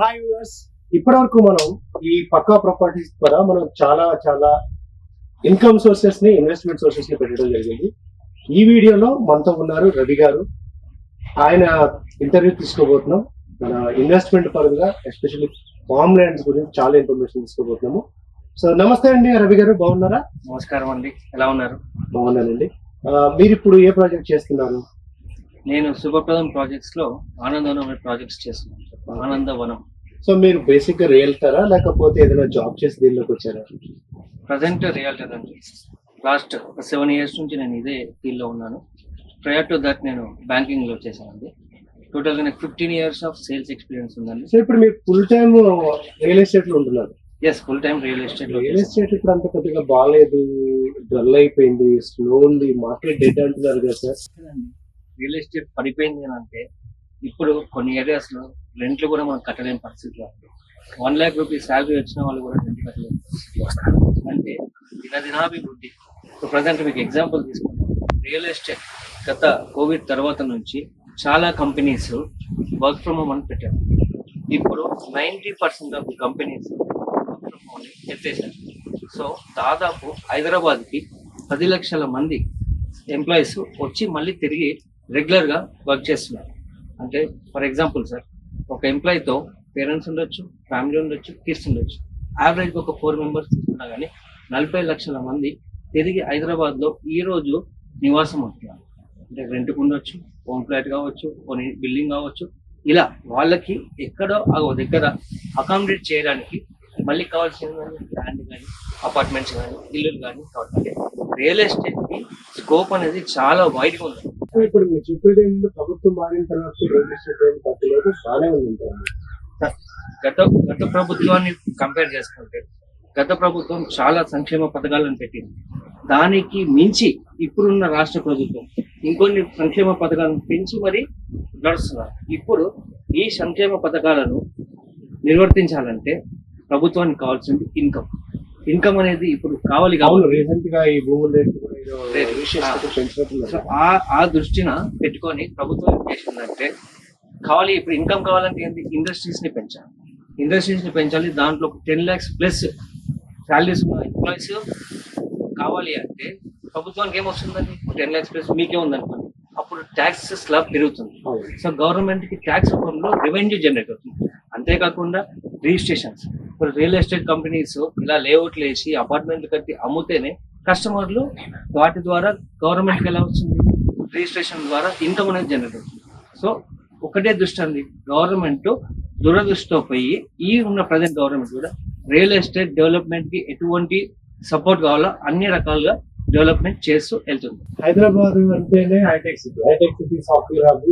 Hi viewers, ఇప్పటి వరకు మనం ఈ పక్కా ప్రాపర్టీస్ ద్వారా మనం చాలా ఇన్కమ్ సోర్సెస్ ని, ఇన్వెస్ట్మెంట్ సోర్సెస్ ని పెట్టడం జరిగింది. ఈ వీడియోలో మనతో ఉన్నారు రవి గారు. ఆయన ఇంటర్వ్యూ తీసుకోబోతున్నాం. మన ఇన్వెస్ట్మెంట్ పరంగా ఎస్పెషల్లీ ఫార్మ్ ల్యాండ్స్ గురించి చాలా ఇన్ఫర్మేషన్ తీసుకోబోతున్నాము. సో నమస్తే అండి రవి గారు, బాగున్నారా? నమస్కారం అండి, ఎలా ఉన్నారు? బాగున్నానండి. మీరు ఇప్పుడు ఏ ప్రాజెక్ట్ చేస్తున్నారు? నేను శుభప్రదం ప్రాజెక్ట్స్ లో ఆనందవనం ప్రాజెక్ట్స్ చేస్తున్నాను. ఆనందవనం. సో మీరు బేసిక్ గా రియల్టరా లేకపోతే ఏదైనా జాబ్ చేసి దీనిలోకి వచ్చారా? ప్రజెంట్ రియల్టర్ అండి. లాస్ట్ 7 years నుంచి నేను ఇదే ఫీల్డ్ లో ఉన్నాను. ప్రయర్ టు దట్ నేను బ్యాంకింగ్ లో చేశానండి. టోటల్ గా నాకు 15 years ఆఫ్ సేల్స్ ఎక్స్పీరియన్స్ ఉందండి. సో ఇప్పుడు మీరు ఫుల్ టైమ్ రియల్ ఎస్టేట్ లో ఉంటున్నారు? Yes, full time real estate లో. రియల్ ఎస్టేట్ ఇప్పుడు అంత కొద్దిగా బాగాలేదు, డల్ అయిపోయింది, స్లో ఉంది, మార్కెట్ డెడ్ అంటున్నారు కదా సార్? రియల్ ఎస్టేట్ పడిపోయింది అని అంటే ఇప్పుడు కొన్ని ఏరియాస్ లో రెంట్లు కూడా మనం కట్టలేని పరిస్థితిలో ఉంది. 1 lakh rupees శాలరీ వచ్చిన వాళ్ళు కూడా రెంట్ కట్టలేని పరిస్థితిలో వస్తారు. అంటే దినాభివృద్ధి. సో ప్రజెంట్ మీకు ఎగ్జాంపుల్ తీసుకుంటాం. రియల్ ఎస్టేట్ గత కోవిడ్ తర్వాత నుంచి చాలా కంపెనీస్ వర్క్ ఫ్రమ్ హోమ్ అని పెట్టారు. ఇప్పుడు 90% of the companies work from home ఎత్తేసారు. సో దాదాపు హైదరాబాద్ కి 10 లక్షల మంది ఎంప్లాయీస్ వచ్చి మళ్ళీ తిరిగి రెగ్యులర్ గా వర్క్ చేస్తున్నారు. అంటే ఫర్ ఎగ్జాంపుల్ సార్, ఒక ఎంప్లాయీతో పేరెంట్స్ ఉండొచ్చు, ఫ్యామిలీ ఉండొచ్చు, కిడ్స్ ఉండొచ్చు. యావరేజ్ ఒక 4 members తీసుకున్నా కానీ 40 లక్షల మంది తిరిగి హైదరాబాద్ లో ఈ రోజు నివాసం ఉంటున్నారు. అంటే రెంట్కు ఉండొచ్చు, హోమ్ ఫ్లాట్ కావచ్చు, కొన్ని బిల్డింగ్ కావచ్చు. ఇలా వాళ్ళకి ఎక్కడో దగ్గర అకామిడేట్ చేయడానికి మళ్ళీ కావాల్సిన ల్యాండ్ కానీ, అపార్ట్మెంట్స్ కానీ, ఇల్లులు కానీ కావాలి. రియల్ ఎస్టేట్ కి స్కోప్ అనేది చాలా వైడ్ గా ఉంది. ఇప్పుడు మీరు చెప్పేది ఏంటంటే ప్రభుత్వం మారిన తర్వాత రియల్ ఎస్టేట్ ఏం తగ్గలేదు, బాగానే ఉంది. గత ప్రభుత్వాన్ని కంపేర్ చేసుకుంటే గత ప్రభుత్వం చాలా సంక్షేమ పథకాలను పెట్టింది. దానికి మించి ఇప్పుడున్న రాష్ట్ర ప్రభుత్వం ఇంకొన్ని సంక్షేమ పథకాలను పెంచి మరి నడుస్తున్నారు. ఇప్పుడు ఈ సంక్షేమ పథకాలను నిర్వర్తించాలంటే ప్రభుత్వానికి కావాల్సింది ఇన్కమ్ అనేది ఇప్పుడు కావాలి. రీసెంట్ గా ఈ భూముల ఆ దృష్టిన పెట్టుకొని ప్రభుత్వం ఏం చేసిందంటే కావాలి. ఇప్పుడు ఇన్కమ్ కావాలంటే ఏంటి? ఇండస్ట్రీస్ ని పెంచాలి. దాంట్లో 10 lakhs ప్లస్ శాలరీస్ ఉన్న ఎంప్లాయీస్ కావాలి అంటే ప్రభుత్వానికి ఏమొస్తుందండి? 10 lakhs ప్లస్ మీకే ఉందనుకోండి, అప్పుడు ట్యాక్స్ స్లాబ్ పెరుగుతుంది. సో గవర్నమెంట్ కి ట్యాక్స్ రూపంలో రెవెన్యూ జనరేట్ అవుతుంది. అంతేకాకుండా రిజిస్ట్రేషన్స్. ఇప్పుడు రియల్ ఎస్టేట్ కంపెనీస్ ఇలా లేఅవుట్లు వేసి అపార్ట్మెంట్లు కట్టి అమ్ముతేనే కస్టమర్లు వాటి ద్వారా గవర్నమెంట్కి ఎలా వస్తుంది? రిజిస్ట్రేషన్ ద్వారా ఇన్కమ్ అనేది జనరేట్ అవుతుంది. సో ఒకటే దృష్టి అండి, గవర్నమెంట్ దురదృష్టితో పోయి ఈ ఉన్న ప్రజెంట్ గవర్నమెంట్ కూడా రియల్ ఎస్టేట్ డెవలప్మెంట్ కి ఎటువంటి సపోర్ట్ కావాలో అన్ని రకాలుగా డెవలప్మెంట్ చేస్తూ వెళ్తుంది. హైదరాబాద్ అంటేనే హైటెక్ సిటీ, సాఫ్ట్వేర్ హబ్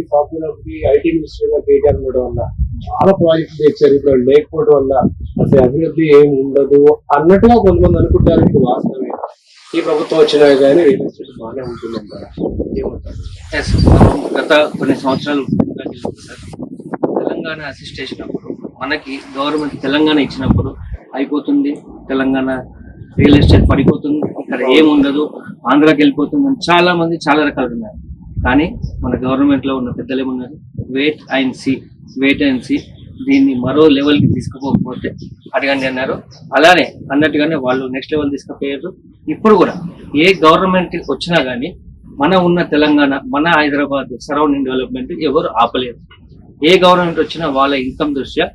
కి ఐటీ మినిస్టర్ గా కేటీఆర్ ఉండడం వల్ల చాలా ప్రాజెక్ట్స్ తెచ్చారు. ఇప్పుడు లేకపోవడం వల్ల అసలు అభివృద్ధి ఏమి ఉండదు అన్నట్టుగా కొంతమంది అనుకుంటారు. ఇది వాస్తవమే. ఈ ప్రభుత్వం వచ్చినా కానీ రియల్ ఎస్టేట్ బాగానే ఉంటుందంటారా? గత కొన్ని సంవత్సరాలు తెలంగాణ అసిస్ట్ చేసినప్పుడు మనకి గవర్నమెంట్ తెలంగాణ ఇచ్చినప్పుడు అయిపోతుంది, తెలంగాణ రియల్ ఎస్టేట్ పడిపోతుంది, ఇక్కడ ఏముండదు, ఆంధ్రాకి వెళ్ళిపోతుంది అని చాలా మంది చాలా రకాలు ఉన్నారు. కానీ మన గవర్నమెంట్ లో ఉన్న పెద్దలు ఏమున్నారు? వెయిట్ అండ్ సీ, దీన్ని మరో లెవెల్ కి తీసుకుపోకపోతే అడగండి అన్నారు. అలానే అన్నట్టుగానే వాళ్ళు నెక్స్ట్ లెవెల్ తీసుకుపోయారు. ఇప్పుడు కూడా ఏ గవర్నమెంట్ వచ్చినా గానీ మన ఉన్న తెలంగాణ, మన హైదరాబాద్ సరౌండింగ్ డెవలప్మెంట్ ఎవరు ఆపలేరు. ఏ గవర్నమెంట్ వచ్చినా వాళ్ళ ఇన్కమ్ దృష్ట్యా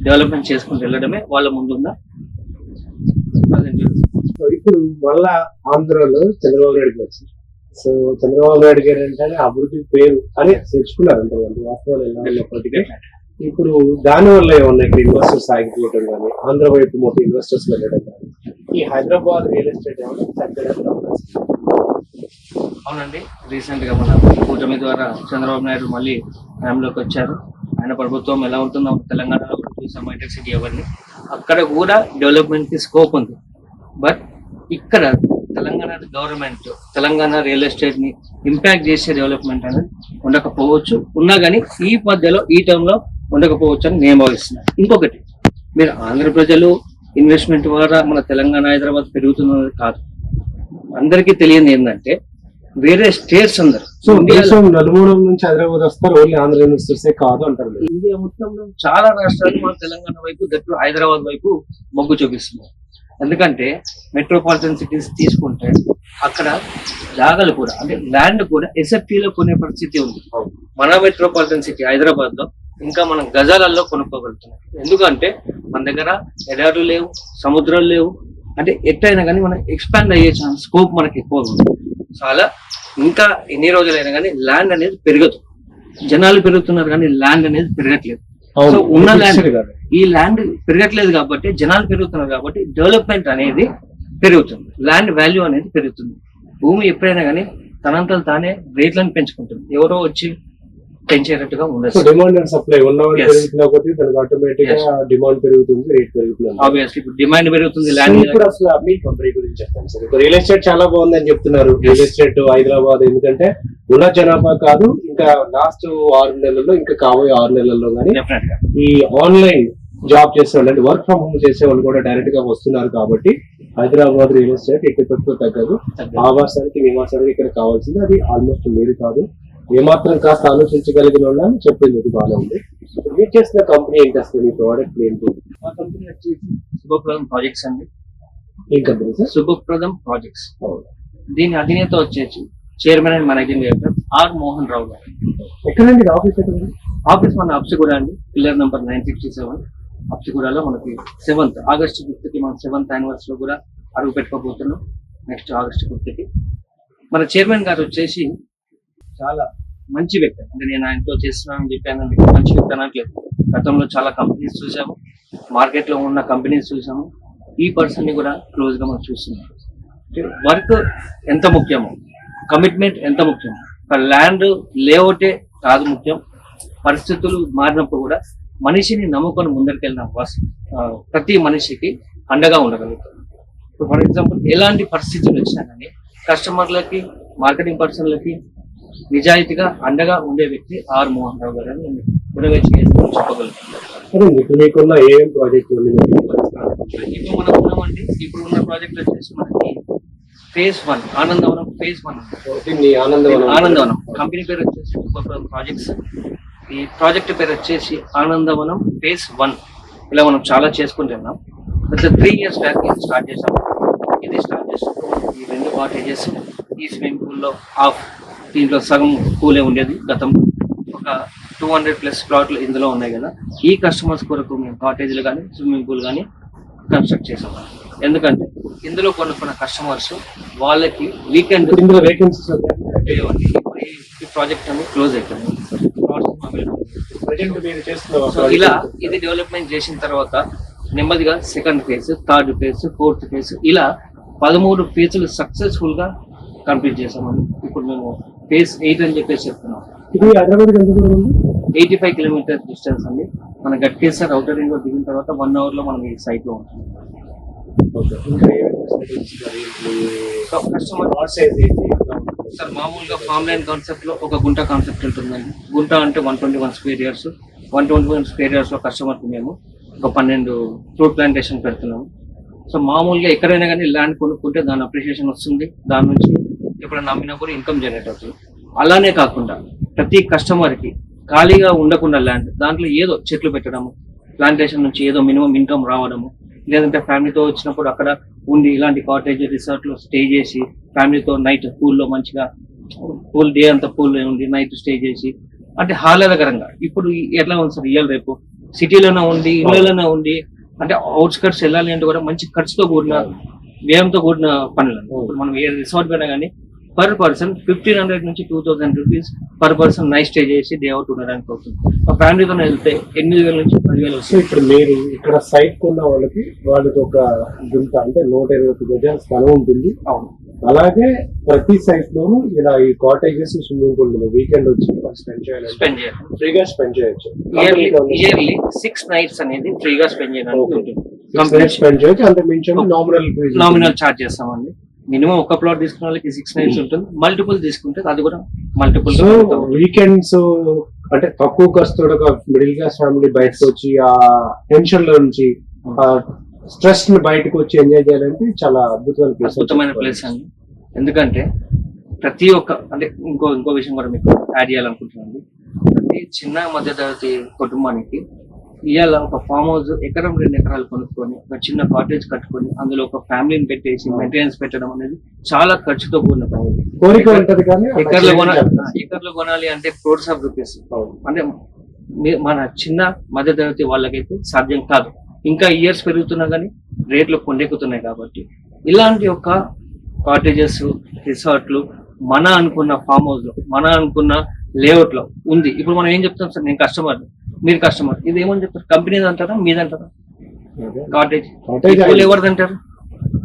డెవలప్మెంట్ చేసుకుంటూ వెళ్ళడమే వాళ్ళ ముందున్న. ఇప్పుడు మళ్ళా ఆంధ్రాలో చంద్రబాబు నాయుడు వచ్చింది. సో చంద్రబాబు నాయుడు గారు అంటే అభివృద్ధి పేరు అని తెచ్చుకున్నారు అంటే వాళ్ళు వాస్తవాలు ఎలా ఉన్నప్పటికీ ఇప్పుడు దాని వల్ల ఏమన్నా ఇక్కడ ఇన్వెస్టర్స్ ఆగిపోవడం కానీ, ఆంధ్ర వైపు మొత్తం ఇన్వెస్టర్స్ వెళ్ళడం కానీ ఈ హైదరాబాద్ రియల్ ఎస్టేట్ ఏమన్నా తగ్గడానికి అవకాశం? అవునండి, రీసెంట్ గా మన కూటమి ద్వారా చంద్రబాబు నాయుడు మళ్ళీ న్యాయంలోకి వచ్చారు. ఆయన ప్రభుత్వం ఎలా ఉంటుందో తెలంగాణలో చూసాం, హైటెక్ సిటీ ఎవరిని అక్కడ కూడా డెవలప్మెంట్ కి స్కోప్ ఉంది. బట్ ఇక్కడ Telangana government Telangana real estate ని ఇంపాక్ట్ చేసే డెవలప్మెంట్ అనేది ఉండకపోవచ్చు. ఉన్నా కానీ ఈ మధ్యలో ఈ టర్మ్ లో ఉండకపోవచ్చు అని నేను భావిస్తున్నాను. ఇంకొకటి, మీరు ఆంధ్ర ప్రజలు ఇన్వెస్ట్మెంట్ ద్వారా మన తెలంగాణ హైదరాబాద్ పెరుగుతున్నది కాదు. అందరికీ తెలియదు ఏంటంటే వేరే స్టేట్స్ అందరు సో దేశం నలుమూలల నుంచి హైదరాబాద్ వస్తారు, ఓన్లీ ఆంధ్ర ఇన్వెస్టర్స్ కాదు అంటారు మీరు. ఇండియా మొత్తంలో చాలా రాష్ట్రాలు మన తెలంగాణ వైపు దట్టు హైదరాబాద్ వైపు మొగ్గు చూపిస్తున్నారు. ఎందుకంటే మెట్రోపాలిటన్ సిటీస్ తీసుకుంటే అక్కడ జాగాలు కూడా అంటే ల్యాండ్ కూడా SFT లో కొనే పరిస్థితి ఉంది. మన మెట్రోపాలిటన్ సిటీ హైదరాబాద్ లో ఇంకా మనం గజాలలో కొనుక్కోగలుగుతున్నాం. ఎందుకంటే మన దగ్గర ఎడారులు లేవు, సముద్రాలు లేవు. అంటే ఎట్టయినా కానీ మనం ఎక్స్పాండ్ అయ్యే ఛాన్స్ స్కోప్ మనకి ఎక్కువ ఉంది. చాలా ఇంకా ఎన్ని రోజులైనా కానీ ల్యాండ్ అనేది పెరగదు. జనాలు పెరుగుతున్నారు కానీ ల్యాండ్ అనేది పెరగట్లేదు. సో ఉన్న ల్యాండ్ ఈ ల్యాండ్ పెరగట్లేదు కాబట్టి జనాలు పెరుగుతున్నారు కాబట్టి డెవలప్మెంట్ అనేది పెరుగుతుంది, ల్యాండ్ వాల్యూ అనేది పెరుగుతుంది. భూమి ఎప్పుడైనా కానీ తనంతలు తానే రేట్లను పెంచుకుంటుంది, ఎవరో వచ్చి పెంచేటట్టుగా ఉండదు. డిమాండ్ అండ్ సప్లై పెరుగుతున్న కొద్దీ దానికి ఆటోమేటిక్ గా డిమాండ్ పెరుగుతుంది, రేట్ పెరుగుతుంది. ఆబ్వియస్లీ ఇప్పుడు డిమాండ్ పెరుగుతుంది. ల్యాండ్ ఇప్పుడు అసలు మీ కంపెనీ గురించి చెప్పండి సార్. రియల్ ఎస్టేట్ చాలా బాగుందని చెప్తున్నారు. రియల్ ఎస్టేట్ హైదరాబాద్ ఎందుకంటే ఉన్న జనాభా కాదు, ఇంకా లాస్ట్ 6 నెలల్లో ఇంకా కాబోయే 6 నెలల్లో కానీ ఈ ఆన్లైన్ జాబ్ చేసే వాళ్ళు అంటే వర్క్ ఫ్రమ్ హోమ్ చేసే వాళ్ళు కూడా డైరెక్ట్ గా వస్తున్నారు కాబట్టి హైదరాబాద్ రియల్ ఎస్టేట్ ఎక్కువ తక్కువ తగ్గదు. ఆవాసానికి నివాసానికి ఇక్కడ కావాల్సింది అది ఆల్మోస్ట్ మీరు కాదు, ఏమాత్రం కాస్త ఆలోచించగలిగిన వాళ్ళని చెప్పింది. ఇది బాగా ఉంది. మీరు చేసిన కంపెనీ ఏంటి అసలు, మీ ప్రోడక్ట్ ఏంటి? మా కంపెనీ వచ్చేసి శుభప్రదం ప్రాజెక్ట్స్ అండి. ఏం కంపెనీ సార్? శుభప్రదం ప్రాజెక్ట్స్. దీని అధినేత వచ్చేసి chairman and managing director R Mohan Rao గారు. ఎక్కడండి ఆఫీస్? ఎక్కడ ఆఫీస్ మన అప్సిగూడ అండి, పిల్లర్ నెంబర్ 967 అప్సిగూడలో. మనకి 7th ఆగస్టు 5th మన 7th యానివర్సరీ కూడా అడుగు పెట్టుకోబోతున్నాం. నెక్స్ట్ ఆగస్టు 5th మన చైర్మన్ గారు వచ్చేసి చాలా మంచి వ్యక్తి. అంటే నేను ఆయనతో చేస్తున్నానని చెప్పాను, మంచి వ్యక్తి అనట్లేదు. గతంలో చాలా కంపెనీస్ చూసాము, మార్కెట్ లో ఉన్న కంపెనీస్ చూసాము. ఈ పర్సన్ ని కూడా క్లోజ్ గా మనం చూస్తున్నాం. వర్క్ ఎంత ముఖ్యమో, కమిట్మెంట్ ఎంత ముఖ్యం, ల్యాండ్ లేఅవుటే కాదు ముఖ్యం. పరిస్థితులు మారినప్పుడు కూడా మనిషిని నమ్ముకొని ముందరికెళ్ళిన ప్రతి మనిషికి అండగా ఉండగలుగుతాం. ఇప్పుడు ఫర్ ఎగ్జాంపుల్ ఎలాంటి పరిస్థితులు వచ్చినా కానీ కస్టమర్లకి, మార్కెటింగ్ పర్సన్లకి నిజాయితీగా అండగా ఉండే వ్యక్తి ఆర్ మోహన్ రావు గారు అని నేను చెప్పగలుగుతాను. మీకున్న ఏం ప్రాజెక్ట్ ఇప్పుడు మనం ఉన్నామండి, ఇప్పుడు ఉన్న ప్రాజెక్ట్ వచ్చేసి మనకి phase 1 Anandavanam phase 1 Anandavanam company పేరు వచ్చేసి శుభప్రదం ప్రాజెక్ట్స్. ఈ ప్రాజెక్ట్ పేరు వచ్చేసి ఆనందవనం phase 1. ఇలా మనం చాలా చేసుకుంటున్నాం. 3 years బ్యాక్ ఇది స్టార్ట్ చేసాం. ఇది స్టార్ట్ చేసాం ఈ 2 కాటేజెస్, ఈ స్విమ్మింగ్ పూల్ లో దీంట్లో సగం పూలే ఉండేది. గతంలో ఒక 200+ ప్లాట్లు ఇందులో ఉన్నాయి కదా. ఈ కస్టమర్స్ కొరకు మేము కాటేజీలు కానీ స్విమ్మింగ్ పూల్ కానీ కన్స్ట్రక్ట్ చేసాం. ఎందుకంటే ఇందులో కొనుక్కున్న కస్టమర్స్ వాళ్ళకి వీకెండ్ ఇందులో వేకెన్సీస్ ఈ ప్రాజెక్ట్ అనేది క్లోజ్ అయిపోయింది. సో ఇలా ఇలా ఇది డెవలప్మెంట్ చేసిన తర్వాత నెమ్మదిగా 2nd phase, 3rd phase, 4th phase ఇలా 13 ఫేజ్లు సక్సెస్ఫుల్ గా కంప్లీట్ చేసామని ఇప్పుడు మేము phase 8 అని చెప్పేసి చెప్తున్నాం. ఇది హైదరాబాద్ 85 కిలోమీటర్ డిస్టెన్స్ అండి. మన గట్కేసర్ అవుటర్ రింగ్ రోడ్ దిగిన తర్వాత 1 hour లో మనం ఈ సైట్ లో ఉంటాం. కస్టమర్ సార్ మామూలుగా ఫామ్ లైన్ కాన్సెప్ట్ లో ఒక గుంట కాన్సెప్ట్ ఉంటుందండి. గుంట అంటే 121 స్క్వేర్ ఇయర్స్. 121 స్క్వేర్ ఇయర్స్ లో కస్టమర్ కి మేము ఒక 12 ఫ్రూట్ ప్లాంటేషన్ పెడుతున్నాము. సో మామూలుగా ఎక్కడైనా కానీ ల్యాండ్ కొనుక్కుంటే దాని అప్రిషియేషన్ వస్తుంది, దాని నుంచి ఎప్పుడైనా అమ్మినప్పుడు ఇన్కమ్ జనరేట్ అవుతుంది. అలానే కాకుండా ప్రతి కస్టమర్ కి ఖాళీగా ఉండకుండా ల్యాండ్ దాంట్లో ఏదో చెట్లు పెట్టడము, ప్లాంటేషన్ నుంచి ఏదో మినిమం ఇన్కమ్ రావడము, లేదంటే ఫ్యామిలీతో వచ్చినప్పుడు అక్కడ ఉండి ఇలాంటి కాటేజ్ రిసార్ట్ లో స్టే చేసి ఫ్యామిలీతో నైట్ పూల్లో మంచిగా పూల్ డే అంతా పూల్ ఉండి నైట్ స్టే చేసి అంటే ఆహ్లాదకరంగా. ఇప్పుడు ఎట్లా ఉంది సార్ ఇవాళ రేపు సిటీలోనే ఉండి ఇళ్లలోనే ఉండి అంటే అవుట్స్కట్స్ వెళ్ళాలి అంటే కూడా మంచి ఖర్చుతో కూడిన వ్యయంతో కూడిన పనులు. ఇప్పుడు మనం ఏ రిసార్ట్ పోయినా కానీ పర్ పర్సన్ 1500 నుంచి 2000 rupees per person night stay చేసి డే అవుట్ ఉండడానికి అవుతుంది. ఆ ఫ్యామిలీతో వెళ్తే 8000 నుంచి 10,000 వస్తుంది. ఇప్పుడు మీరు ఇక్కడ సైట్ కొన్న వాళ్ళకి ఒక గుంట అంటే 120 గజాల స్థలం ఉంటుంది. అవును, అలాగే ప్రతి సైట్ లోను ఇలా ఈ కాటేజెస్ స్విమ్మింగ్ పూల్ వీకెండ్ వచ్చి స్పెండ్ చేయాలి, ఫ్రీగా స్పెండ్ చేయొచ్చు. ఇయర్లీ 6 nights అనేది ఫ్రీగా స్పెండ్ చేయడానికి ఉంటుంది. స్పెండ్ చేయొచ్చు. అంత మించి నామినల్ ఛార్జ్ చేస్తామండి. మినిమం ఒక ప్లాట్ తీసుకున్న వాళ్ళకి 6 nights ఉంటుంది. మల్టిపుల్ తీసుకుంటే అది కూడా మల్టిపుల్. వీకెండ్స్ అంటే తక్కువ ఖర్చుతో ఒక మిడిల్ క్లాస్ ఫ్యామిలీ బయటకు వచ్చి ఆ టెన్షన్ లో నుంచి స్ట్రెస్ ని బయటకు వచ్చి ఎంజాయ్ చేయాలంటే చాలా అద్భుతమైన ప్లేస్ అండి. ఎందుకంటే ప్రతి ఒక్క అంటే ఇంకో విషయం కూడా మీకు యాడ్ చేయాలనుకుంటున్నాను. ప్రతి చిన్న మధ్యతరగతి కుటుంబానికి ఇవాళ ఒక ఫామ్ హౌస్ 1-2 ఎకరాలు కొనుక్కొని ఒక చిన్న కాటేజ్ కట్టుకొని అందులో ఒక ఫ్యామిలీని పెట్టేసి మెయింటెనెన్స్ పెట్టడం అనేది చాలా ఖర్చుతో కూడిన పని. కోరిక ఉంటది కానీ ఎకర్లు కొనాలి అంటే క్రోర్స్ ఆఫ్ రూపీస్. అంటే మన చిన్న మధ్యతరగతి వాళ్ళకైతే సాధ్యం కాదు. ఇంకా ఇయర్స్ పెరుగుతున్నా కానీ రేట్లు కొండెక్కుతున్నాయి. కాబట్టి ఇలాంటి ఒక కాటేజెస్, రిసార్ట్లు మన అనుకున్న ఫామ్ హౌస్ లో, మన అనుకున్న లేఅవుట్ లో ఉంది. ఇప్పుడు మనం ఏం చెప్తాం సార్, నేను కస్టమర్, మీరు కస్టమర్, ఇది ఏమని చెప్తారు? కంపెనీది అంటారా, మీదంటారా? కాటేజ్ ఎవరిది అంటారు?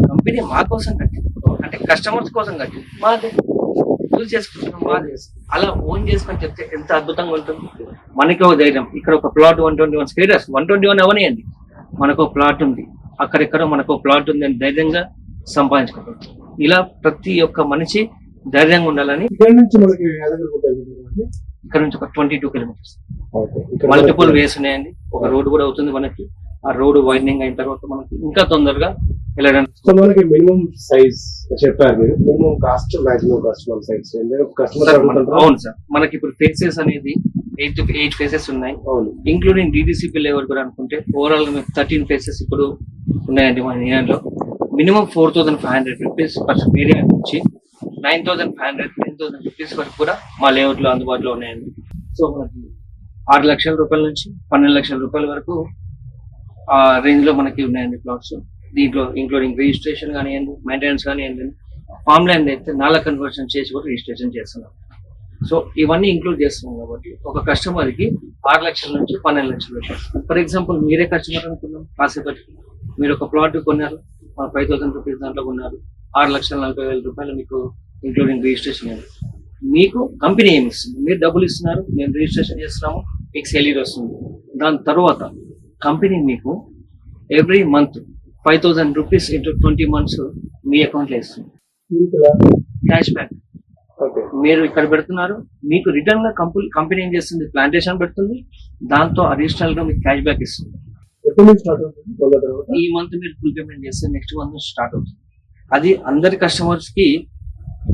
కంపెనీ మా కోసం కట్టి, అంటే కస్టమర్స్ కోసం కట్టి, మాది యూజ్ చేసుకుంటున్నాం, మాది. అలా ఓన్ చేసుకొని చెప్తే ఎంత అద్భుతంగా ఉంటుంది. మనకి ఒక ధైర్యం, ఇక్కడ ఒక ప్లాట్ 121 స్క్వేర్స్, 121 అవనియండి, మనకు ఒక ప్లాట్ ఉంది, అక్కడెక్కడ మనకు ఒక ప్లాట్ ఉంది అని ధైర్యంగా సంపాదించుకుంటాం. ఇలా ప్రతి ఒక్క మనిషి ధైర్యంగా ఉండాలని ఇక్కడ నుంచి మనకి ఇక్కడ నుంచి ఒక 22 కిలోమీటర్స్ మల్టిపుల్ వేస్ ఉన్నాయండి. ఒక రోడ్ కూడా అవుతుంది మనకి. ఆ రోడ్ వైడనింగ్ అయిన తర్వాత మనకి ఇంకా తొందరగా వెళ్ళడానికి. సో మనకి మినిమం సైజ్ చెప్పారు మీరు, మినిమం కాస్ట్, మాక్సిమం కాస్ట్ మన సైజ్ కస్టమర్. అవును సార్, మనకి ఇప్పుడు ఫేసెస్ అనేది 8 ఫేసెస్ ఉన్నాయి, ఇంక్లూడింగ్ DDCP లెవెల్ కూడా అనుకుంటే ఓవరాల్ గా 13 ఫేసెస్ ఇప్పుడు ఉన్నాయండి మన ఏరియాలో. మినిమం 4,500 రూపీస్ పర్ ఏరియా నుంచి 9,500, 10,000 రూపీస్ వరకు కూడా మా లేఅవుట్ లో అందుబాటులో ఉన్నాయండి. సో మనకి 6 లక్షల రూపాయల నుంచి 12 లక్షల రూపాయల వరకు ఆ రేంజ్ లో మనకి ఉన్నాయండి ప్లాట్స్. దీంట్లో ఇంక్లూడింగ్ రిజిస్ట్రేషన్ కానివ్వండి, మెయింటెనెన్స్ కానివ్వండి, ఫామ్ ల్యాండ్ అయితే 4 కన్వర్షన్ చేసి కూడా రిజిస్ట్రేషన్ చేస్తున్నాం. సో ఇవన్నీ ఇంక్లూడ్ చేస్తున్నాం కాబట్టి ఒక కస్టమర్ కి 6 లక్షల నుంచి 12 లక్షల రూపాయలు. ఫర్ ఎగ్జాంపుల్ మీరే కస్టమర్ అనుకున్నాం, కాసేపటి మీరు ఒక ప్లాట్ కొన్నారు, 5,000 రూపీస్ దాంట్లో కొన్నారు, 6,40,000 రూపాయలు మీకు ఇంక్లూడింగ్ రిజిస్ట్రేషన్ అయింది. మీకు కంపెనీ ఏమి ఇస్తుంది? మీరు డబ్బులు ఇస్తున్నారు, మేము రిజిస్ట్రేషన్ చేస్తున్నాము, మీకు సెలీర్ వస్తుంది. దాని తర్వాత కంపెనీ మీకు every month 5,000 rupees into 20 months మీ అకౌంట్ లో ఇస్తుంది. క్యాష్ బ్యాక్ మీరు ఇక్కడ పెడుతున్నారు, మీకు రిటర్న్ గా కంపెనీ ఏం చేస్తుంది? ప్లాంటేషన్ పెడుతుంది, దాంతో అడిషనల్ గా మీకు క్యాష్ బ్యాక్ ఇస్తుంది. ఈ మంత్ మీరు ఫుల్ పేమెంట్ చేస్తే నెక్స్ట్ మంత్ స్టార్ట్ అవుతుంది. అది అందరి కస్టమర్స్ కి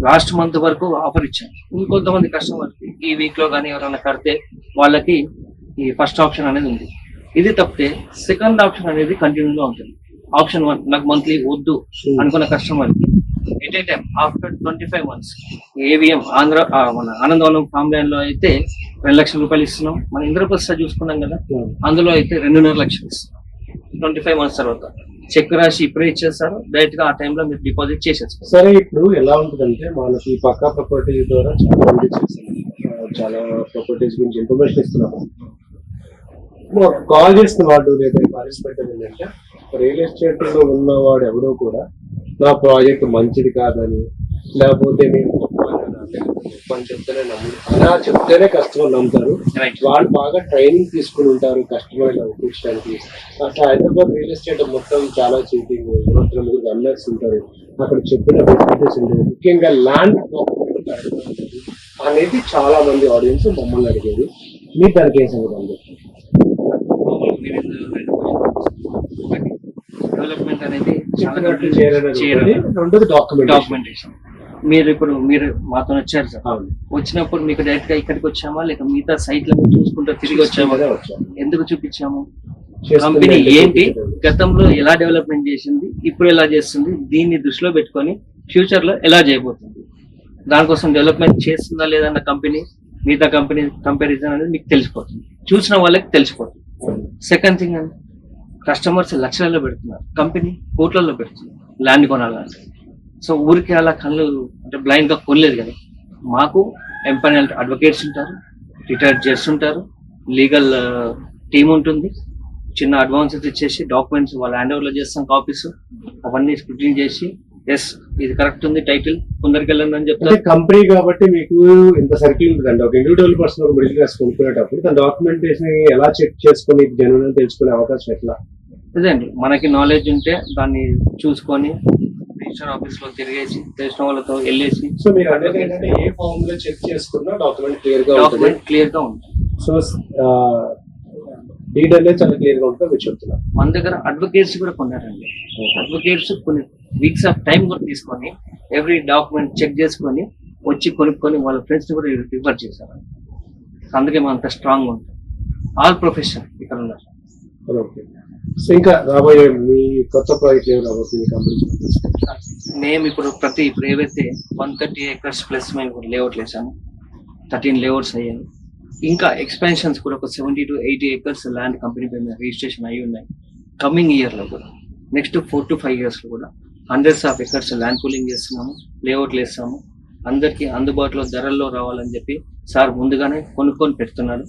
లాస్ట్ మంత్ వరకు ఆఫర్ ఇచ్చాను. ఇంకొంతమంది కస్టమర్స్ కి ఈ వీక్ లో కానీ ఎవరైనా కడితే వాళ్ళకి ఈ ఫస్ట్ ఆప్షన్ అనేది ఉంది. ఇది తప్పితే సెకండ్ ఆప్షన్ అనేది కంటిన్యూ గా ఉంటుంది. ఆప్షన్ 1 నాకు మంత్లీ వద్దు అనుకున్న కస్టమర్ కి at a time after 25 months AVM మన ఆనందవనం ఫామ్ ల్యాండ్ లో అయితే 2 లక్షల రూపాయలు ఇస్తున్నాం. మన ఇంద్రప్రస్థ చూసుకున్నాం కదా, అందులో అయితే 2.5 లక్షలు ఇస్తున్నాం. 25 మంత్స్ తర్వాత చెక్ రాసి ఇప్పుడే ఇచ్చేస్తారు, డైరెక్ట్ గా ఆ టైంలో మీరు డిపాజిట్ చేసేస్తారు. సరే, ఇప్పుడు ఎలా ఉంటుందంటే మనకి పక్కా ప్రాపర్టీస్ ద్వారా చాలా ప్రాపర్టీస్ గురించి ఇన్ఫర్మేషన్ ఇస్తున్నాము. కాల్ చేసిన వాడు లేదా పార్టిసిపేట్ ఏంటంటే రియల్ ఎస్టేట్ లో ఉన్నవాడు ఎవడో కూడా నా ప్రాజెక్ట్ మంచిది కాదని, లేకపోతే నేను చెప్తేనే అలా చెప్తేనే కస్టమర్ నమ్ముతారు. వాళ్ళు బాగా ట్రైనింగ్ తీసుకుని ఉంటారు కస్టమర్ ఒప్పించడానికి. అట్లా హైదరాబాద్ రియల్ ఎస్టేట్ మొత్తం చాలా చీటింగ్, 3 అమ్మేసి ఉంటారు. అక్కడ చెప్పిన ఫెసిలిటీస్ ఉండేవి, ముఖ్యంగా ల్యాండ్ అనేది చాలా మంది ఆడియన్స్ మమ్మల్ని అడిగేది. మీరు దానికి ఏం సంగతి? డెవలప్మెంట్ అనేది డాక్యుమెంటేషన్. మీరు మాతో వచ్చారు సార్, వచ్చినప్పుడు మీకు డైరెక్ట్ గా ఇక్కడికి వచ్చామా లేక మిగతా సైట్ల చూసుకుంటూ తిరిగి వచ్చామా? ఎందుకు చూపించాము? కంపెనీ ఏంటి, గతంలో ఎలా డెవలప్మెంట్ చేసింది, ఇప్పుడు ఎలా చేస్తుంది, దీన్ని దృష్టిలో పెట్టుకొని ఫ్యూచర్ లో ఎలా చేయబోతుంది, దానికోసం డెవలప్మెంట్ చేస్తుందా లేదన్న కంపెనీ మిగతా కంపెనీ కంపారిజన్ అనేది మీకు తెలిసిపోతుంది, చూసిన వాళ్ళకి తెలిసిపోతుంది. సెకండ్ థింగ్ అండి, కస్టమర్స్ లక్షలలో పెడుతున్నారు, కంపెనీ కోట్లలో పెడుతుంది ల్యాండ్ కొనాలంటే. సో ఊరికి అలా కళ్ళు అంటే బ్లైండ్ గా కొనలేదు కదా. మాకు ఎంపైనల్ అడ్వకేట్స్ ఉంటారు, రిటైర్డ్ జడ్జ్ ఉంటారు, లీగల్ టీమ్ ఉంటుంది. చిన్న అడ్వాన్సెస్ ఇచ్చేసి డాక్యుమెంట్స్ వాళ్ళ హ్యాండ్ ఓవర్ లో చేస్తాం, కాపీస్ అవన్నీ స్క్రూటినీ చేసి ఎస్ ఇది కరెక్ట్ ఉంది టైటిల్ కొందరికి వెళ్ళండి అని చెప్తారు. కంపెనీ కాబట్టి మీకు ఇంత సర్కిల్ ఉంటుందండి. ఒక ఇండివిజువల్ పర్సన్ ఒక మిడిల్ క్లాస్ కొనుక్కునేటప్పుడు తన డాక్యుమెంటేషన్ ఎలా చెక్ చేసుకుని జెన్యూన్ తెలుసుకునే అవకాశం ఎట్లా? అదేండి, మనకి నాలెడ్జ్ ఉంటే దాన్ని చూసుకొని రిజిస్టర్ ఆఫీస్ లో తిరిగేసి తెలిసిన వాళ్ళతో వెళ్ళేసి. సో మీరు అనేది ఏంటంటే ఏ ఫామ్ లో చెక్ చేసుకున్నా డాక్యుమెంట్ క్లియర్ గా ఉంటుంది. సో డీడ్ అనేది చాలా క్లియర్ గా ఉంటుంది మీరు చెప్తున్నారు. మన దగ్గర అడ్వకేట్స్ కూడా కొన్నారండి. అడ్వకేట్స్ కొన్ని వీక్స్ ఆఫ్ టైం కూడా తీసుకొని ఎవ్రీ డాక్యుమెంట్ చెక్ చేసుకొని వచ్చి కొనుక్కొని వాళ్ళ ఫ్రెండ్స్ ని కూడా రిఫర్ చేశారు. అందుకే మనం అంత స్ట్రాంగ్ ఉంటాం. ఆల్ ప్రొఫెషన్ ఇక్కడ ఉన్నారు. ఓకే. సో ఇంకా రాబోయే మీ కొత్త ప్రాజెక్ట్ ఏమి రాబోతుంది కంపెనీ? మేము ఇప్పుడు ఏవైతే 130 acres ప్లస్ మేము లేఅవుట్లు వేసాము, 13 లేఅవుట్స్ అయ్యాయి. ఇంకా ఎక్స్పాన్షన్స్ కూడా ఒక 70 to 80 acres ల్యాండ్ కంపెనీ పై రిజిస్ట్రేషన్ అయ్యి ఉన్నాయి. కమింగ్ ఇయర్ లో కూడా నెక్స్ట్ 4 to 5 years లో కూడా hundreds of acres land cooling చేస్తున్నాము, లేఅవుట్లు వేస్తాము. అందరికీ అందుబాటులో ధరల్లో రావాలని చెప్పి సార్ ముందుగానే కొనుక్కొని పెడుతున్నాడు,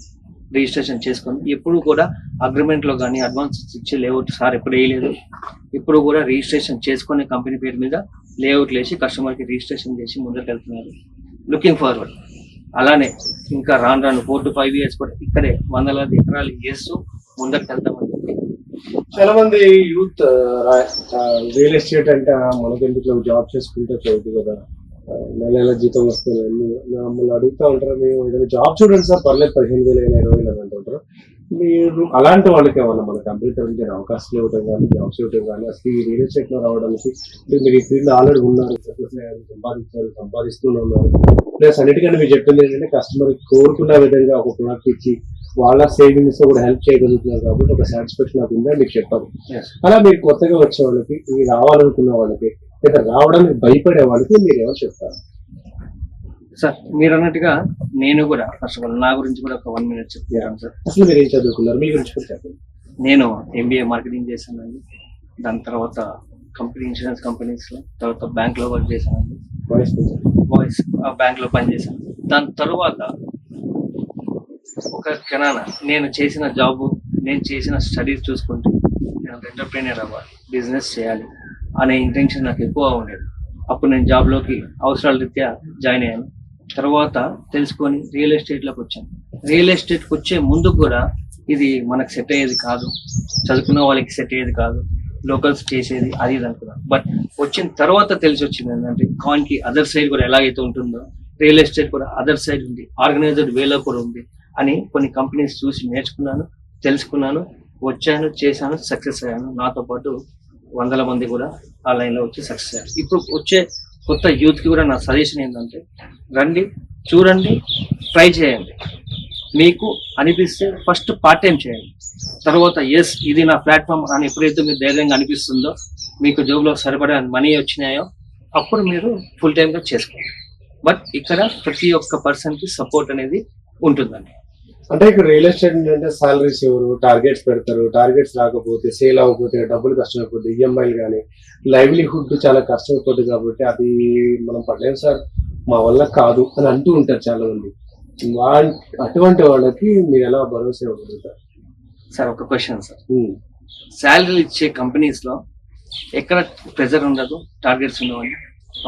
రిజిస్ట్రేషన్ చేసుకొని. ఎప్పుడు కూడా అగ్రిమెంట్ లో కానీ అడ్వాన్స్ ఇచ్చే లేఅవుట్ సార్ ఎప్పుడు వేయలేదు. ఇప్పుడు కూడా రిజిస్ట్రేషన్ చేసుకునే కంపెనీ పేరు మీద లేఅవుట్లు వేసి కస్టమర్ కి రిజిస్ట్రేషన్ చేసి ముందుకు వెళ్తున్నారు. లుకింగ్ ఫార్వర్డ్ అలానే ఇంకా రాను 4 to 5 years కూడా ఇక్కడే వందలాది ఎకరాలు వేస్తూ ముందరికి వెళ్తామని చెప్పి. చాలా మంది యూత్ రియల్ ఎస్టేట్ అంటే మనకెందుకు జాబ్ చేసుకుంటే చదువుతు కదా, నెల జీతం వస్తుంది మమ్మల్ని అడుగుతూ ఉంటారు. మేము ఏదైనా జాబ్ చూడండి సార్, పర్లేదు 15,000 అయినా 20,000 అంటుంటారు. మీరు అలాంటి వాళ్ళకి ఏమన్నా మన కంపెనీ తరఫున అవకాశాలు ఇవ్వడం కానీ, జాబ్స్ ఇవ్వడం కానీ, అసలు ఈ రియల్ ఎస్టేట్ లో రావడానికి మీరు ఈ ఫీల్డ్ ఆల్రెడీ ఉన్నారు, సంపాదిస్తూనే ఉన్నారు. ప్లస్ అన్నిటికంటే మీరు చెప్పింది ఏంటంటే కస్టమర్ కోరుకున్న విధంగా ఒక ప్రోడక్ట్ ఇచ్చి వాళ్ళ సేవింగ్స్ కూడా హెల్ప్ చేయగలుగుతున్నారు కాబట్టి ఒక సాటిస్ఫాక్షన్ నాకు ఉందని మీకు చెప్పారు. అలా మీరు కొత్తగా వచ్చే వాళ్ళకి, మీరు రావాలనుకున్న వాళ్ళకి, లేదా రావడానికి భయపడే వాళ్ళకి మీరు ఏమో చెప్తారు? సార్ మీరు అన్నట్టుగా నేను కూడా ఫస్ట్ ఆఫ్ ఆల్ నా గురించి కూడా ఒక 1 minute చెప్తాను సార్. అసలు మీరు ఏం చదువుకున్నారు, మీ గురించి కూడా చెప్పండి. నేను MBA మార్కెటింగ్ చేశానండి. దాని తర్వాత ఇన్సూరెన్స్ కంపెనీస్ లో, తర్వాత బ్యాంక్ లో వర్క్ చేశానండి. వాయిస్ బ్యాంక్ లో పనిచేశాను. దాని తర్వాత ఒక క్షణాన నేను చేసిన జాబ్, నేను చేసిన స్టడీస్ చూసుకుంటే నేను ఎంటర్ప్రీనియర్ అవ్వాలి, బిజినెస్ చేయాలి అనే ఇంటెన్షన్ నాకు ఎక్కువ ఉండేది. అప్పుడు నేను జాబ్ లోకి అవసరాల రీత్యా జాయిన్ అయ్యాను. తర్వాత తెలుసుకొని రియల్ ఎస్టేట్ లోకి వచ్చాను. రియల్ ఎస్టేట్ కి వచ్చే ముందు కూడా ఇది మనకు సెట్ అయ్యేది కాదు, చదువుకున్న వాళ్ళకి సెట్ అయ్యేది కాదు, లోకల్స్ చేసేది అది ఇది అనుకున్నాను. బట్ వచ్చిన తర్వాత తెలిసి వచ్చింది ఏంటంటే కాయిన్ కి అదర్ సైడ్ కూడా ఎలాగైతే ఉంటుందో రియల్ ఎస్టేట్ కూడా అదర్ సైడ్ ఉంది, ఆర్గనైజ్డ్ వేలో కూడా ఉంది అని కొన్ని కంపెనీస్ చూసి నేర్చుకున్నాను, తెలుసుకున్నాను, వచ్చాను, చేశాను, సక్సెస్ అయ్యాను. నాతో పాటు 100 మంది కూడా ఆ లైన్ లో వచ్చి సక్సెస్ అయ్యారు. ఇప్పుడు వచ్చే కొత్త యూత్ కి కూడా నా సజెషన్ ఏంటంటే రండి, చూడండి, ట్రై చేయండి. మీకు అనిపిస్తే ఫస్ట్ పార్ట్ టైం చేయండి, తర్వాత ఎస్ ఇది నా ప్లాట్ఫామ్ అని ఎప్పుడైతే మీరు ధైర్యంగా అనిపిస్తుందో, మీకు జోబులో సరిపడా మనీ వచ్చినాయో అప్పుడు మీరు ఫుల్ టైం గా చేసుకోండి. బట్ ఇక్కడ ప్రతి ఒక్క పర్సన్ కి సపోర్ట్ అనేది ఉంటుందండి. అంటే ఇక్కడ రియల్ ఎస్టేట్ అంటే సాలరీస్ ఎవరు టార్గెట్స్ పెడతారు, టార్గెట్స్ రాకపోతే సేల్ అవ్వకపోతే డబ్బులు కష్టమైపోతుంది, ఈఎంఐలు కానీ లైవ్లీహుడ్ చాలా కష్టమైపోతుంది. కాబట్టి అది మనం పడలేము సార్, మా వల్ల కాదు అని అంటూ ఉంటారు చాలా మంది. అటువంటి వాళ్ళకి మీరు ఎలా భరోసా ఇవ్వగలుగుతారు సార్? ఒక క్వశ్చన్ సార్, శాలరీలు ఇచ్చే కంపెనీస్ లో ఎక్కడ ప్రెజర్ ఉండదు, టార్గెట్స్ ఉండవని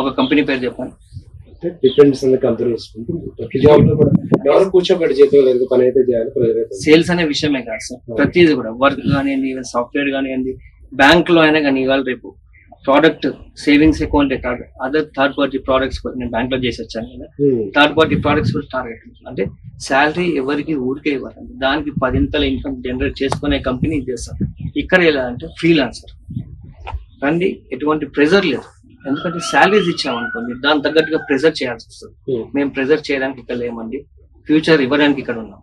ఒక కంపెనీ పేరు చెప్పండి. Depends on the company. ప్రతి జాబ్ లో కూడా ఎవరు కూర్చోబెట్టి చేతులు లేదు, పని అయితే చేయాలి, ప్రెజర్ అయితే. సేల్స్ అనే విషయమే కాదు సార్, ప్రతిదీ కూడా వర్క్ కానివ్వండి, ఈవెన్ సాఫ్ట్వేర్ కానివ్వండి, బ్యాంక్ లో అయినా కానీ ఇవాళ రేపు ప్రోడక్ట్ సేవింగ్స్ అకౌంట్ కాదు, అదర్ థర్డ్ పార్టీ ప్రోడక్ట్స్ నేను బ్యాంక్ లో చేసి వచ్చాను కదా, థర్డ్ పార్టీ ప్రోడక్ట్స్ కూడా టార్గెట్. అంటే శాలరీ ఎవరికి ఊరికే ఇవ్వాలండి, దానికి 10 ఇన్కమ్ జనరేట్ చేసుకునే కంపెనీ చేస్తాం. ఇక్కడ ఎలా అంటే ఫ్రీలాన్సర్ రండి, ఎటువంటి ప్రెజర్ లేదు. ఎందుకంటే శాలరీస్ ఇచ్చామనుకోండి దాని తగ్గట్టుగా ప్రెజర్ చేయాల్సి వస్తుంది. మేము ప్రెజర్ చేయడానికి ఇక్కడ లేమండి, ఫ్యూచర్ ఇవ్వడానికి ఇక్కడ ఉన్నాం,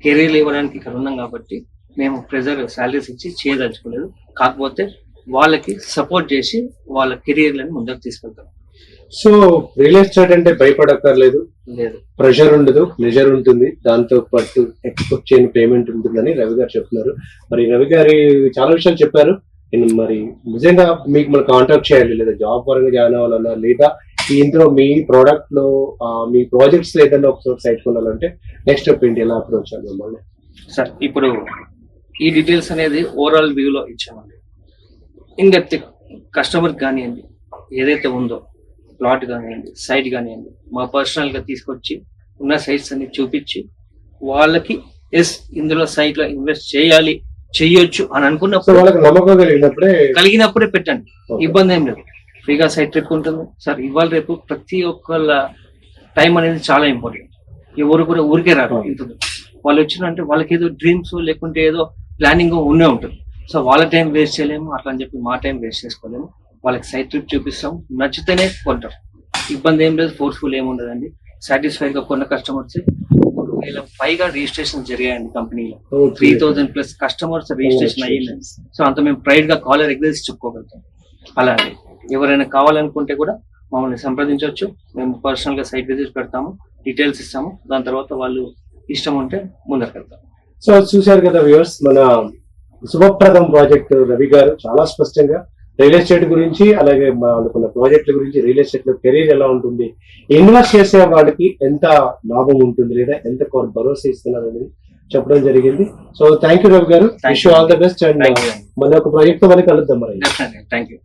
కెరీర్ ఇవ్వడానికి ఇక్కడ ఉన్నాం. కాబట్టి మేము ప్రెజర్ శాలరీస్ ఇచ్చి చేయదలుచుకోలేదు. కాకపోతే వాళ్ళకి సపోర్ట్ చేసి వాళ్ళ కెరీర్లను ముందుకు తీసుకెళ్తాం. సో రియల్ ఎస్టేట్ అంటే భయపడక్కర్లేదు, లేదు ప్రెషర్ ఉండదు, ప్లెజర్ ఉంటుంది, దాంతో పాటు ఎక్స్పెక్ట్ చేయని పేమెంట్ ఉంటుందని రవి గారు చెప్తున్నారు. మరి రవి గారి చాలా విషయాలు చెప్పారు. మరి నిజంగా మీకు మనం కాంటాక్ట్ చేయాలి, లేదా జాబ్ పరంగా జాయిన్ అవ్వాలన్నా, లేదా ఇందులో మీ ప్రోడక్ట్ లో మీ ప్రాజెక్ట్స్ లో ఏదైనా ఒక సైట్ కొనాలంటే నెక్స్ట్ స్టెప్ ఏంటి, ఎలా అప్రోచ్ అవ్వాలి మమ్మల్ని? సార్ ఇప్పుడు ఈ డీటెయిల్స్ అనేది ఓవరాల్ వ్యూలో ఇచ్చామండి. ఇన్ డెప్త్ కస్టమర్ కానివ్వండి, ఏదైతే ఉందో ప్లాట్ కానివ్వండి, సైట్ కానివ్వండి, మా పర్సనల్ గా తీసుకొచ్చి ఉన్న సైట్స్ అన్ని చూపించి వాళ్ళకి ఎస్ ఇందులో సైట్ లో ఇన్వెస్ట్ చేయాలి, చెయ్యొచ్చు అని అనుకున్నప్పుడు, వాళ్ళకి నమ్మకం కలిగినప్పుడే పెట్టండి, ఇబ్బంది ఏం లేదు. ఫ్రీగా సైట్ ట్రిప్ ఉంటుంది సార్. ఇవాళ రేపు ప్రతి ఒక్కళ్ళ టైం అనేది చాలా ఇంపార్టెంట్. ఎవరు కూడా ఊరికే రారు. వాళ్ళు వచ్చినంటే వాళ్ళకి ఏదో డ్రీమ్స్ లేకుంటే ఏదో ప్లానింగ్ ఉండే ఉంటుంది. సో వాళ్ళ టైం వేస్ట్ చేయలేము, అట్లా అని చెప్పి మా టైం వేస్ట్ చేసుకోలేము. వాళ్ళకి సైట్ ట్రిప్ చూపిస్తాం, నచ్చితేనే కొంటారు. ఇబ్బంది ఏం లేదు, ఫోర్స్ఫుల్ ఏమి ఉండదండి. సాటిస్ఫైడ్ గా కొన్న కస్టమర్స్ 3,000 పైగా రిజిస్ట్రేషన్ జరిగాయండి కంపెనీలో. 3,000+ కస్టమర్స్ రిజిస్ట్రేషన్ అయ్యింది. సో అంత మేము ప్రైడ్ గా కాలర్ ఎగ్జైజ్ చెప్పుకోగలుగుతాం. అలాగే ఎవరైనా కావాలనుకుంటే కూడా మమ్మల్ని సంప్రదించవచ్చు. మేము పర్సనల్ గా సైట్ విజిట్ పెడతాము, డీటెయిల్స్ ఇస్తాము. దాని తర్వాత వాళ్ళు ఇష్టం ఉంటే ముందరకెళ్తాం. సో చూశారు కదా వ్యూవర్స్, మన శుభప్రదం ప్రాజెక్ట్ రవి గారు చాలా స్పష్టంగా రియల్ ఎస్టేట్ గురించి, అలాగే అనుకున్న ప్రాజెక్టుల గురించి, రియల్ ఎస్టేట్ లో కెరీర్ ఎలా ఉంటుంది, ఇన్వెస్ట్ చేసే వాడికి ఎంత లాభం ఉంటుంది, లేదా ఎంత భరోసా ఇస్తున్నారు అనేది చెప్పడం జరిగింది. సో థ్యాంక్ యూ రవి గారు, wish you all the best. And Thank you. మన ఒక ప్రాజెక్ట్ తో మళ్ళీ కలుద్దాం మరి. Definitely. Thank you.